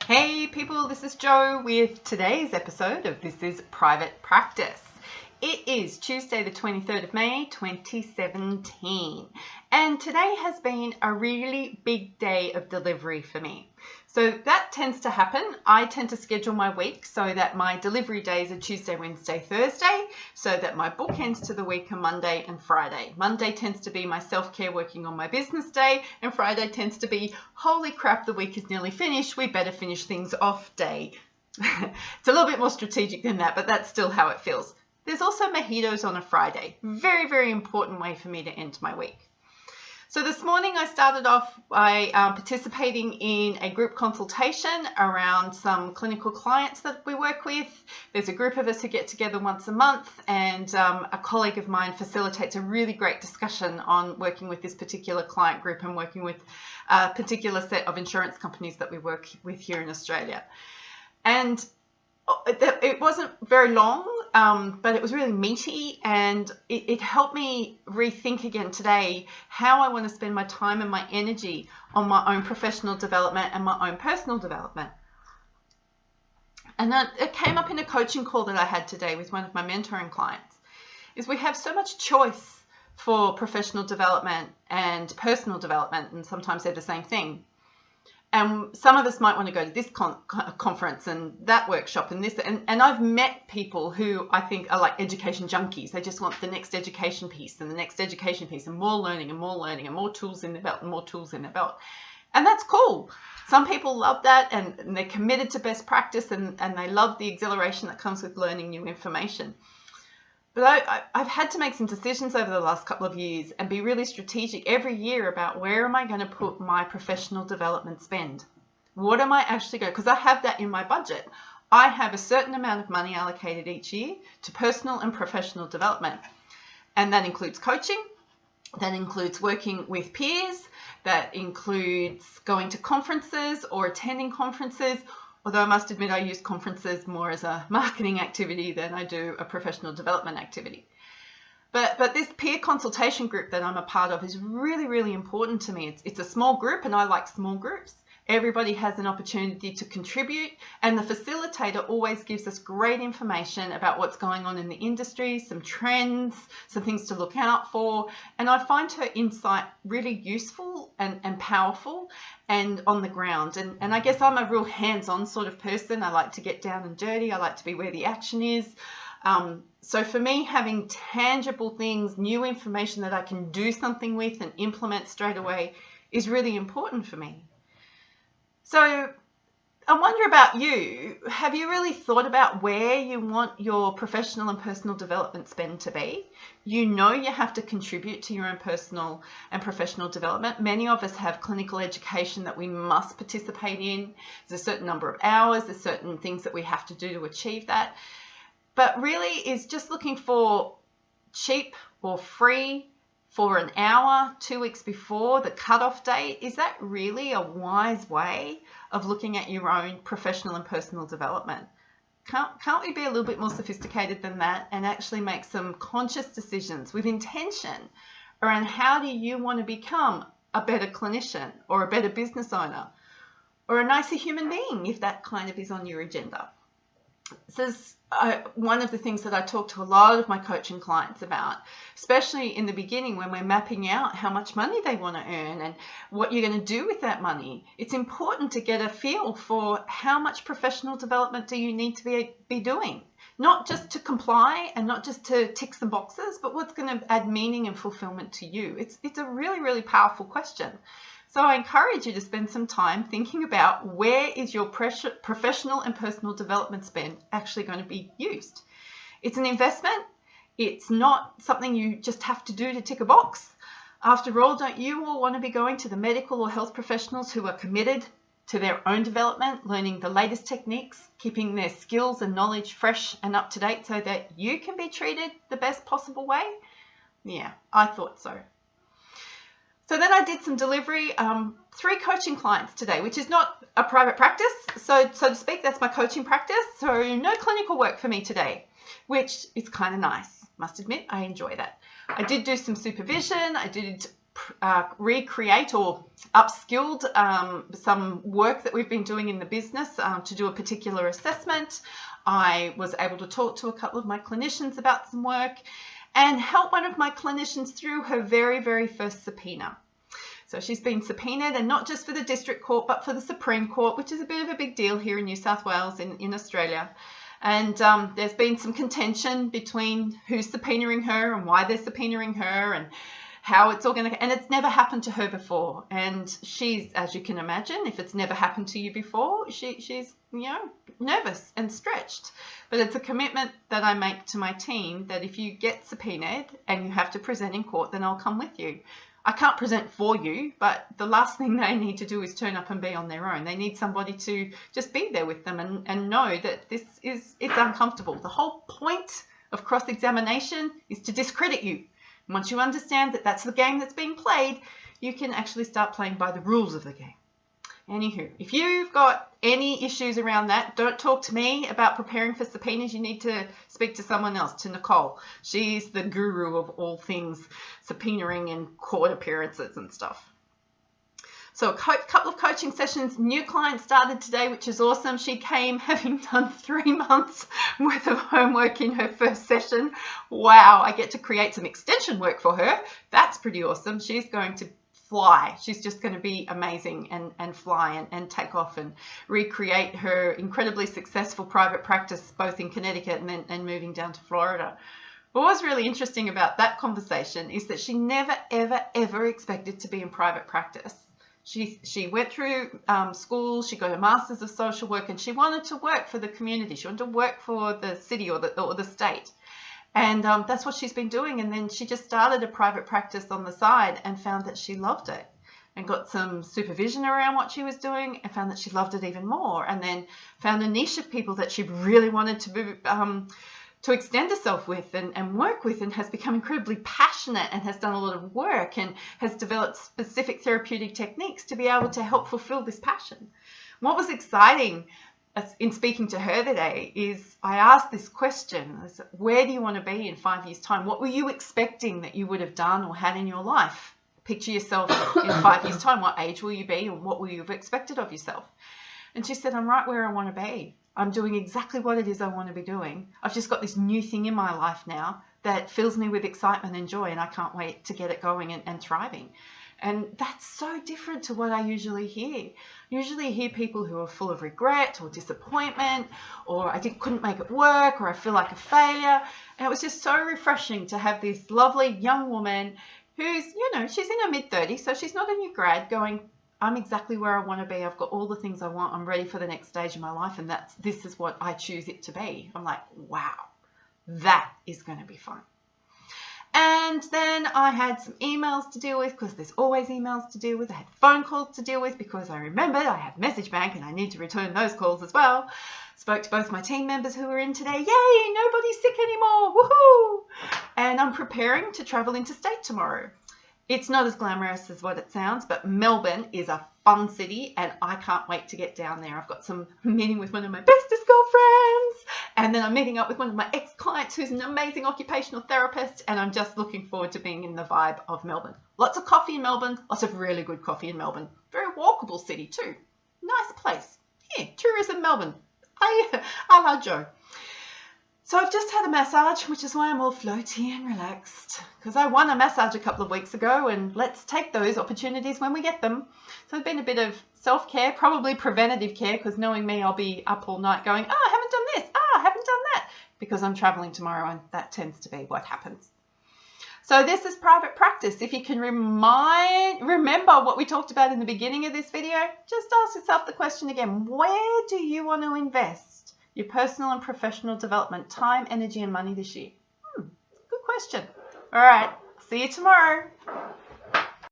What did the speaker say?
Hey people, this is Jo with today's episode of This is Private Practice. It is Tuesday the 23rd of May 2017 and today has been a really big day of delivery for me. So that tends to happen. I tend to schedule my week so that my delivery days are Tuesday, Wednesday, Thursday, so that my bookends to the week are Monday and Friday. Monday tends to be my self-care working on my business day, and Friday tends to be, holy crap, the week is nearly finished, we better finish things off day. It's a little bit more strategic than that, but that's still how it feels. There's also mojitos on a Friday. Very, very important way for me to end my week. So this morning I started off by participating in a group consultation around some clinical clients that we work with. There's a group of us who get together once a month, and a colleague of mine facilitates a really great discussion on working with this particular client group and working with a particular set of insurance companies that we work with here in Australia. And it wasn't very long, but it was really meaty, and it helped me rethink again today how I want to spend my time and my energy on my own professional development and my own personal development. And that it came up in a coaching call that I had today with one of my mentoring clients, is we have so much choice for professional development and personal development, and sometimes they're the same thing. And some of us might want to go to this conference and that workshop and this. And I've met people who I think are like education junkies. They just want the next education piece and the next education piece and more learning and more learning and more tools in their belt and more tools in their belt. And that's cool. Some people love that, and they're committed to best practice, and they love the exhilaration that comes with learning new information. But I've had to make some decisions over the last couple of years and be really strategic every year about where am I going to put my professional development spend? What am I actually going to, because I have that in my budget. I have a certain amount of money allocated each year to personal and professional development. And that includes coaching, that includes working with peers, that includes going to conferences or attending conferences. Although I must admit I use conferences more as a marketing activity than I do a professional development activity. But this peer consultation group that I'm a part of is really, really important to me. It's a small group, and I like small groups. Everybody has an opportunity to contribute, and the facilitator always gives us great information about what's going on in the industry, some trends, some things to look out for. And I find her insight really useful and powerful and on the ground. And I guess I'm a real hands-on sort of person. I like to get down and dirty. I like to be where the action is. So for me, having tangible things, new information that I can do something with and implement straight away is really important for me. So I wonder about you. Have you really thought about where you want your professional and personal development spend to be? You know you have to contribute to your own personal and professional development. Many of us have clinical education that we must participate in. There's a certain number of hours, there's certain things that we have to do to achieve that. But really is just looking for cheap or free for an hour, 2 weeks before the cutoff date. Is that really a wise way of looking at your own professional and personal development? Can't we be a little bit more sophisticated than that and actually make some conscious decisions with intention around how do you want to become a better clinician or a better business owner or a nicer human being, if that kind of is on your agenda? This is one of the things that I talk to a lot of my coaching clients about, especially in the beginning when we're mapping out how much money they want to earn and what you're going to do with that money. It's important to get a feel for how much professional development do you need to be doing, not just to comply and not just to tick some boxes, but what's going to add meaning and fulfillment to you. It's a really, really powerful question. So I encourage you to spend some time thinking about where is your professional and personal development spend actually going to be used. It's an investment. It's not something you just have to do to tick a box. After all, don't you all want to be going to the medical or health professionals who are committed to their own development, learning the latest techniques, keeping their skills and knowledge fresh and up to date so that you can be treated the best possible way? Yeah, I thought so. So then I did some delivery, 3 coaching clients today, which is not a private practice. So to speak, that's my coaching practice. So no clinical work for me today, which is kind of nice. Must admit, I enjoy that. I did do some supervision. I did recreate or upskilled some work that we've been doing in the business to do a particular assessment. I was able to talk to a couple of my clinicians about some work and help one of my clinicians through her very, very first subpoena. So she's been subpoenaed, and not just for the district court, but for the Supreme Court, which is a bit of a big deal here in New South Wales in Australia. And there's been some contention between who's subpoenaing her and why they're subpoenaing her and how it's all going to, and it's never happened to her before. And she's, as you can imagine, if it's never happened to you before, she's, nervous and stretched. But it's a commitment that I make to my team that if you get subpoenaed and you have to present in court, then I'll come with you. I can't present for you, but the last thing they need to do is turn up and be on their own. They need somebody to just be there with them and know that it's uncomfortable. The whole point of cross-examination is to discredit you. And once you understand that that's the game that's being played, you can actually start playing by the rules of the game. Anywho, if you've got any issues around that, don't talk to me about preparing for subpoenas. You need to speak to someone else, to Nicole. She's the guru of all things subpoenaing and court appearances and stuff. So a couple of coaching sessions. New client started today, which is awesome. She came having done 3 months worth of homework in her first session. Wow, I get to create some extension work for her. That's pretty awesome. She's going to fly. She's just going to be amazing and fly and take off and recreate her incredibly successful private practice both in Connecticut and moving down to Florida. What was really interesting about that conversation is that she never, ever, ever expected to be in private practice. She went through school, she got a master's of social work, and she wanted to work for the community. She wanted to work for the city or the state. And that's what she's been doing. And then she just started a private practice on the side and found that she loved it and got some supervision around what she was doing and found that she loved it even more. And then found a niche of people that she really wanted to extend herself with and work with, and has become incredibly passionate and has done a lot of work and has developed specific therapeutic techniques to be able to help fulfill this passion. What was exciting in speaking to her today is I asked this question: where do you want to be in 5 years' time? What were you expecting that you would have done or had in your life? Picture yourself in 5 years' time. What age will you be, and what will you have expected of yourself? And she said, I'm right where I want to be. I'm doing exactly what it is I want to be doing. I've just got this new thing in my life now that fills me with excitement and joy, and I can't wait to get it going and thriving. And that's so different to what I usually hear. Usually I hear people who are full of regret or disappointment, or I couldn't make it work, or I feel like a failure. And it was just so refreshing to have this lovely young woman who's, she's in her mid-30s, so she's not a new grad, going, I'm exactly where I want to be. I've got all the things I want. I'm ready for the next stage of my life, and this is what I choose it to be. I'm like, wow, that is going to be fun. And then I had some emails to deal with, because there's always emails to deal with. I had phone calls to deal with because I remembered I have Message Bank and I need to return those calls as well. Spoke to both my team members who were in today. Yay, nobody's sick anymore. Woohoo! And I'm preparing to travel interstate tomorrow. It's not as glamorous as what it sounds, but Melbourne is a fun city and I can't wait to get down there. I've got some meeting with one of my bestest girlfriends, and then I'm meeting up with one of my ex-clients who's an amazing occupational therapist, and I'm just looking forward to being in the vibe of Melbourne. Lots of coffee in Melbourne, lots of really good coffee in Melbourne. Very walkable city too. Nice place. Yeah, tourism Melbourne. I love Joe. So I've just had a massage, which is why I'm all floaty and relaxed, because I won a massage a couple of weeks ago, and let's take those opportunities when we get them. So it's been a bit of self-care, probably preventative care, because knowing me, I'll be up all night going, oh, I haven't done this, oh, I haven't done that, because I'm traveling tomorrow, and that tends to be what happens. So this is private practice. If you can remember what we talked about in the beginning of this video, just ask yourself the question again, where do you want to invest your personal and professional development, time, energy, and money this year? Good question. All right, see you tomorrow.